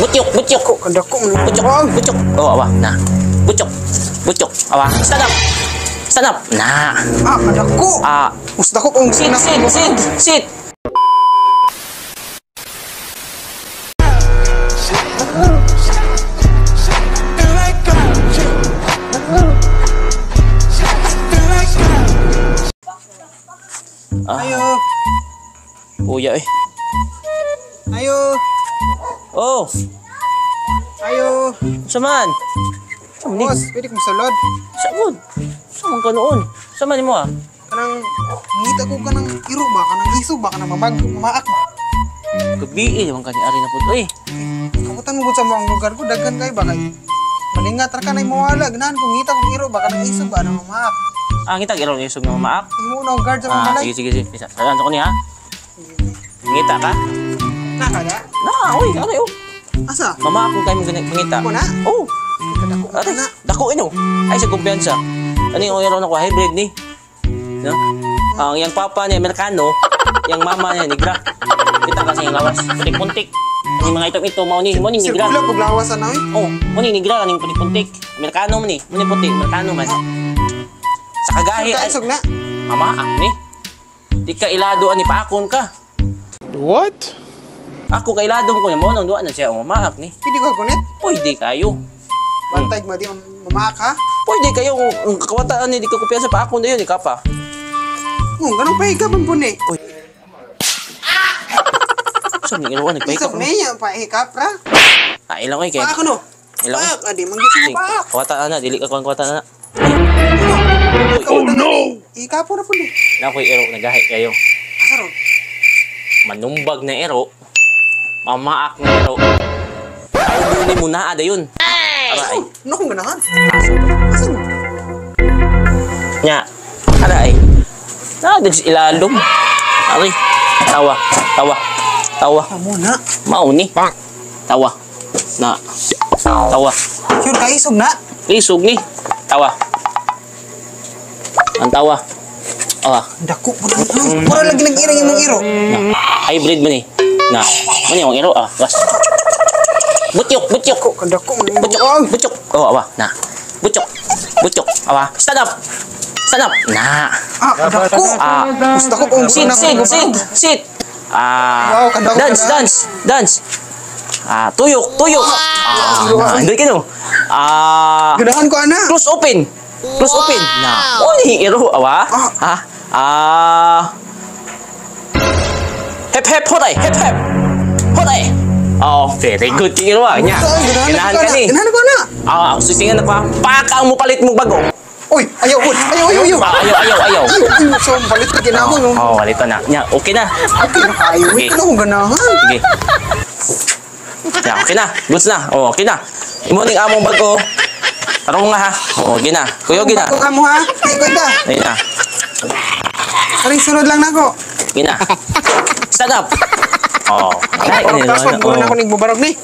Butyok, butyok. Kadako man. Butyok, butyok. Oh, awa, na. Butyok, butyok. Awa, stand up. Stand up. Na. Kadako. Gusto ko kung Sit, sit, sit, sit. Ayo. Uya, eh. Ayo. Oh, Ayo. saman. Saman ni. Boss, pwede kong salod. Saman. Saman ka noon. Saman mo ah. Kanang ngita ko kanang iro ba, kanang isog ba, kanang mamaak ba. Gabi naman kanya ari na po. Uy, Kamutan mo gud sa mga lugar ko daghan kay ba kay. Malingat ra kanay mawala, ganahan ko ngita kong iro ba, kanang isog ba, nang mamaak. kita giraw ni isog na maak. Imo na guard sa mga malay. Sige, sige, sige. Isa. Salan ko ni ha. Ngita ka? Nakada? Uy, aray oh. Asa? Mamaak kung tayo mangita. Mo na? Oh, Kadako aray. na. Dako ino. Ay sa kumpiyansa. Ano yung iro na ko hybrid ni? No? Ang yang papa niya Amerikano, yang mama niya Negra. Kita kasi yung lawas. Puntik-puntik. Yung mga ito mau ni Negra. Sirkulo kog lawasan na oy. Oh, muni Negra kaning puntik-puntik. Amerikano muni putik, Amerikano man. Sa kagahi ay Isog na. mamaak ni. Di ka ilado ani paakon ka. What? Ako kay ilado ko mo nang duwa na siya mamaak ni. Pwede ko kunet. Pwede kayo. Bantay mo di mamaak ha. Pwede kayo kung kawataan ni di ka kumpiyansa pa akon dayon ka pa. Ganun pa higap ang puni. So ni irawan nagpaika. Isog niya pa hikap ra. Ilang kay. Paak ano? Ilang. Paak, adi manggit mo paak. Kawataan na dili ka kawataan na. Oh no! Hikap na puni. Na koy iro nagahi kayo. Asa ron? Manumbag na ero, mamaak na ero, ay ni mo na ada yun. Aray. Ano kung ganahan? Asa ron? Nya, aray. Nagdag sa ilalom. Aray. Tawa, tawa, tawa. Amo na. Mauni. Tawa. Na. Tawa. Sure ka isog na. Isog ni. Tawa. Ang tawa. Dako po na. Pura lagi nag-irang yung mga iro. Na. Hybrid mo ni. Na. Ano yung iro? Was. Butyok, butyok. Kadako man. Butyok, butyok. Oh, awa. Na. Butyok. Butyok. Awa. Stand up. Stand up. Na. Kadako. Gusto ko kung Sit, sit, sit, sit. Wow, kadako Dance, ka na. dance, dance. Tuyok, tuyok. Andun ka no. Ganahan ko ana. Close open. Close open. Na. Oh, iro. Awa. Hep, hep, hoday. Hep, hep. Hoday. Oh, very good. Iro nya. Ganahan ka ni. Ganahan ko ana. Susingan na pa. Paka mo palit mo bago. Uy, ayaw, uy. Ayaw. Ayaw. Ayaw, so balit ka ginamo no. Oh, walito na. Nya, okay na. Okay na kayo. Okay. Ito na kung ganahan. Sige. Ya, okay na. Goods na. Oh, okay na. Imo ning among bago. Tarong nga ha. Oh, okay na. Kuyo, okay na. Bago ka mo ha. Ay, kwenta. Ayun na. Paring sunod lang na ako. Okay na. Stand up. Oh. Ay, Kaswag mo na ako nagbubarog ni.